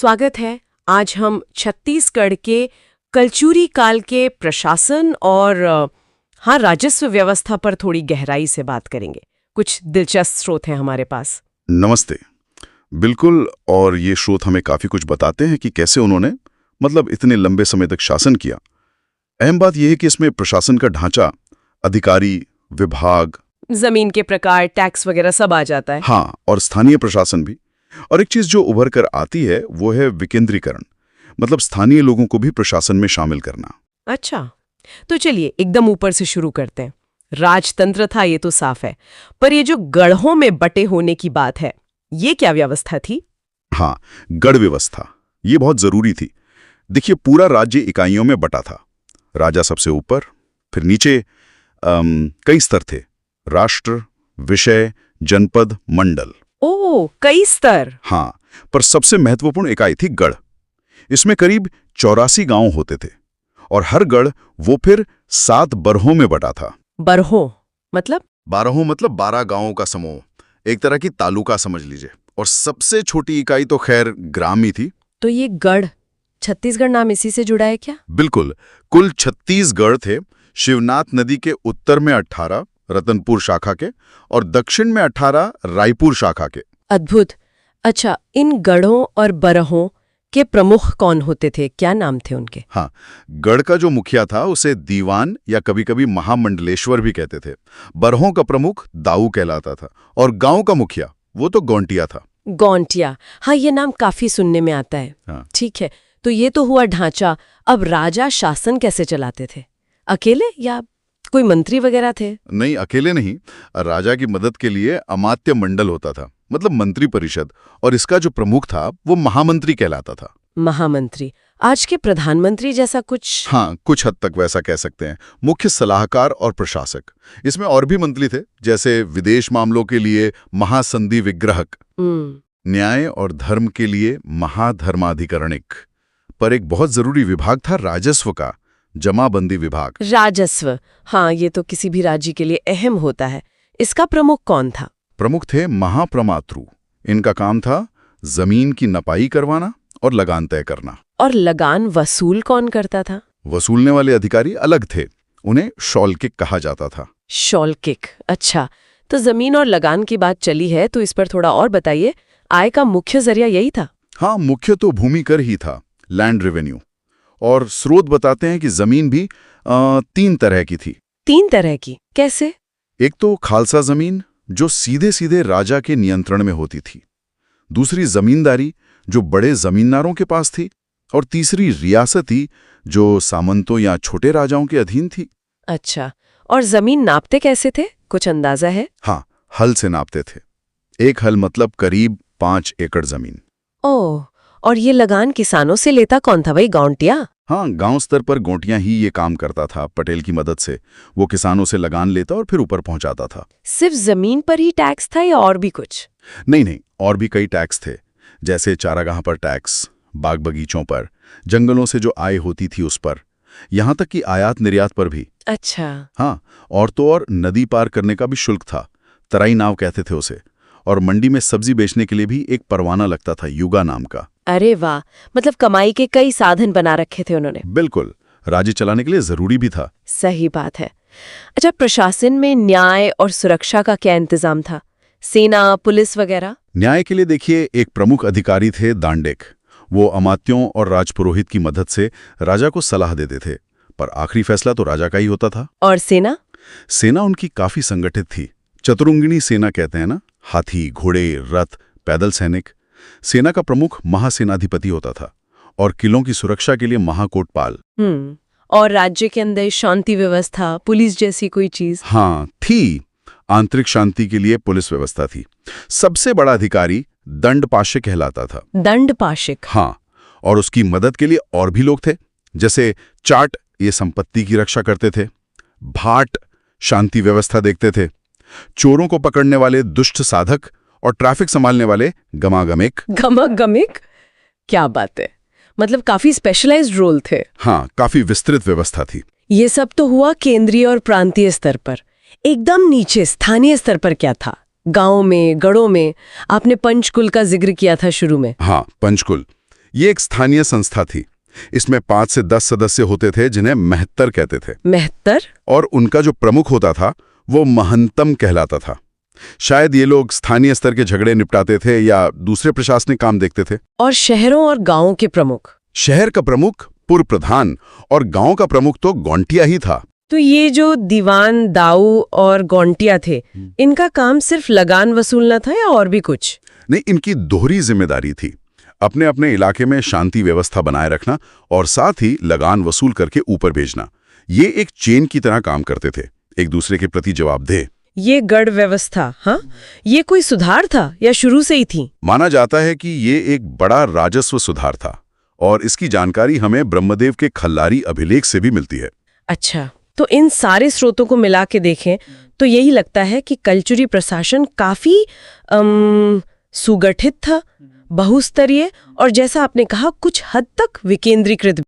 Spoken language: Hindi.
स्वागत है। आज हम छत्तीसगढ़ के कलचुरी काल के प्रशासन और राजस्व व्यवस्था पर थोड़ी गहराई से बात करेंगे। कुछ दिलचस्प स्रोत हैं हमारे पास। नमस्ते। बिल्कुल, और ये स्रोत हमें काफी कुछ बताते हैं कि कैसे उन्होंने इतने लंबे समय तक शासन किया। अहम बात यह है कि इसमें प्रशासन का ढांचा, अधिकारी, विभाग, जमीन के प्रकार, टैक्स वगैरह सब आ जाता है। हाँ, और स्थानीय प्रशासन भी। और एक चीज जो उभर कर आती है वो है विकेंद्रीकरण, मतलब स्थानीय लोगों को भी प्रशासन में शामिल करना। अच्छा, तो चलिए एकदम ऊपर से शुरू करते हैं। राजतंत्र था, ये तो साफ है, पर ये जो गढ़ों में बटे होने की बात है, ये क्या व्यवस्था थी? हाँ, गढ़ व्यवस्था ये बहुत जरूरी थी। देखिए, पूरा राज्य इकाइयों में बटा था। राजा सबसे ऊपर, फिर नीचे कई स्तर थे: राष्ट्र, विषय, जनपद, मंडल। ओह, कई स्तर। हाँ, पर सबसे महत्वपूर्ण इकाई थी गढ़। इसमें करीब 84 गांव होते थे, और हर गढ़ वो फिर 7 बरहों में बटा था। बरहों मतलब? बारहों मतलब 12 गांवों का समूह, एक तरह की तालुका समझ लीजिए। और सबसे छोटी इकाई तो खैर ग्राम ही थी। तो ये गढ़, छत्तीसगढ़ नाम इसी से जुड़ा है क्या? बिल्कुल, कुल 36 गढ़ थे। शिवनाथ नदी के उत्तर में 18 रतनपुर शाखा के, और दक्षिण में 18 रायपुर शाखा के। अद्भुत। अच्छा, इन गढ़ों और बरहों के प्रमुख कौन होते थे? क्या नाम थे उनके? हाँ, गढ़ का जो मुखिया था उसे दीवान या कभी-कभी महामंडलेश्वर भी कहते थे। बरहों का प्रमुख दाऊ कहलाता था, और गांव का मुखिया वो तो गौंटिया था। गौंटिया, हाँ, ये नाम काफी सुनने में आता है। हाँ। ठीक है, तो ये तो हुआ ढांचा। अब राजा शासन कैसे चलाते थे? अकेले या कोई मंत्री वगैरह थे? नहीं, अकेले नहीं। राजा की मदद के लिए अमात्य मंडल होता था, मतलब मंत्री परिषद, और इसका जो प्रमुख था वो महामंत्री कहलाता था। महामंत्री, आज के प्रधानमंत्री जैसा कुछ? हाँ, कुछ हद तक वैसा कह सकते हैं। मुख्य सलाहकार और प्रशासक। इसमें और भी मंत्री थे, जैसे विदेश मामलों के लिए महासंधि विग्रहक, न्याय और धर्म के लिए महाधर्माधिकरणिक, पर एक बहुत जरूरी विभाग था राजस्व का, जमाबंदी विभाग। राजस्व, हाँ, ये तो किसी भी राज्य के लिए अहम होता है। इसका प्रमुख कौन था? प्रमुख थे महाप्रमातृ। इनका काम था जमीन की नपाई करवाना और लगान तय करना। और लगान वसूल कौन करता था? वसूलने वाले अधिकारी अलग थे, उन्हें शौल्किक कहा जाता था। शौल्किक, अच्छा। तो जमीन और लगान की बात चली है तो इस पर थोड़ा और बताइए। आय का मुख्य जरिया यही था? हाँ, मुख्य तो भूमि कर ही था, लैंड रेवेन्यू। और स्रोत बताते हैं कि जमीन भी 3 तरह की थी। 3 तरह की? कैसे? एक तो खालसा जमीन, जो सीधे सीधे राजा के नियंत्रण में होती थी। दूसरी जमींदारी, जो बड़े जमींदारों के पास थी। और तीसरी रियासती, जो सामंतों या छोटे राजाओं के अधीन थी। अच्छा, और जमीन नापते कैसे थे? कुछ अंदाजा है? हाँ, हल से नापते थे। एक हल मतलब करीब 5 एकड़ जमीन। ओह, और ये लगान किसानों से लेता कौन था भाई? गौंटिया? हाँ, गांव स्तर पर गौंटियां ही ये काम करता था। पटेल की मदद से वो किसानों से लगान लेता और फिर ऊपर पहुंचाता था। सिर्फ जमीन पर ही टैक्स था या और भी कुछ? नहीं, और भी कई टैक्स थे, जैसे चारागाह पर टैक्स, बाग बगीचों पर, जंगलों से जो आय होती थी उस पर, यहाँ तक कि आयात निर्यात पर भी। अच्छा। हाँ, और तो और नदी पार करने का भी शुल्क था, तराई नाव कहते थे उसे। और मंडी में सब्जी बेचने के लिए भी एक परवाना लगता था, युगा नाम का। अरे वाह, मतलब कमाई के कई साधन बना रखे थे उन्होंने। बिल्कुल, राज्य चलाने के लिए जरूरी भी था। सही बात है। अच्छा, प्रशासन में न्याय और सुरक्षा का क्या इंतजाम था? सेना, पुलिस वगैरह? न्याय के लिए देखिए, एक प्रमुख अधिकारी थे दांडेक। वो अमात्यों और राजपुरोहित की मदद से राजा को सलाह देते थे, पर आखिरी फैसला तो राजा का ही होता था। और सेना? सेना उनकी काफी संगठित थी। चतुरंगिणी सेना कहते हैं ना, हाथी, घोड़े, रथ, पैदल सैनिक। सेना का प्रमुख महासेनाधिपति होता था, और किलों की सुरक्षा के लिए महाकोटपाल। और राज्य के अंदर शांति व्यवस्था, पुलिस जैसी कोई चीज? हाँ, थी। आंतरिक शांति के लिए पुलिस व्यवस्था थी। सबसे बड़ा अधिकारी दंडपाशिक कहलाता था। दंडपाशिक? हाँ, और उसकी मदद के लिए और भी लोग थे, जैसे चाट, ये संपत्ति की रक्षा करते थे। भाट, शांति व्यवस्था देखते थे। चोरों को पकड़ने वाले दुष्ट साधक, और ट्रैफिक संभालने वाले गमागमिक। गमागमिक? क्या बात है, मतलब काफी स्पेशलाइज्ड रोल थे। हाँ, काफी विस्तृत व्यवस्था थी। ये सब तो हुआ केंद्रीय और प्रांतीय स्तर पर। एकदम नीचे स्थानीय स्तर पर क्या था? गांव में, गढ़ों में? आपने पंचकुल का जिक्र किया था शुरू में। हाँ, पंचकुल ये एक स्थानीय संस्था थी। इसमें 5 से 10 सदस्य होते थे जिन्हें महत्तर कहते थे। महत्तर? और उनका जो प्रमुख होता था वो महंतम कहलाता था। शायद ये लोग स्थानीय स्तर के झगड़े निपटाते थे या दूसरे प्रशासनिक काम देखते थे। और शहरों और गांवों के प्रमुख? शहर का प्रमुख पुर प्रधान और गांव का प्रमुख तो गौंटिया ही था। तो ये जो दीवान, दाऊ और गौंटिया थे, इनका काम सिर्फ लगान वसूलना था या और भी कुछ? नहीं, इनकी दोहरी जिम्मेदारी थी। अपने अपने इलाके में शांति व्यवस्था बनाए रखना और साथ ही लगान वसूल करके ऊपर भेजना। ये एक चेन की तरह काम करते थे, एक दूसरे के प्रति जवाबदेह। ये गढ़ व्यवस्था, हाँ, ये कोई सुधार था या शुरू से ही थी? माना जाता है कि ये एक बड़ा राजस्व सुधार था और इसकी जानकारी हमें ब्रह्मदेव के खल्लारी अभिलेख से भी मिलती है। अच्छा, तो इन सारे स्रोतों को मिला के देखें तो यही लगता है कि कलचुरी प्रशासन काफी सुगठित था, बहुस्तरीय और जैसा आपने कहा कुछ हद तक विकेंद्रीकृत।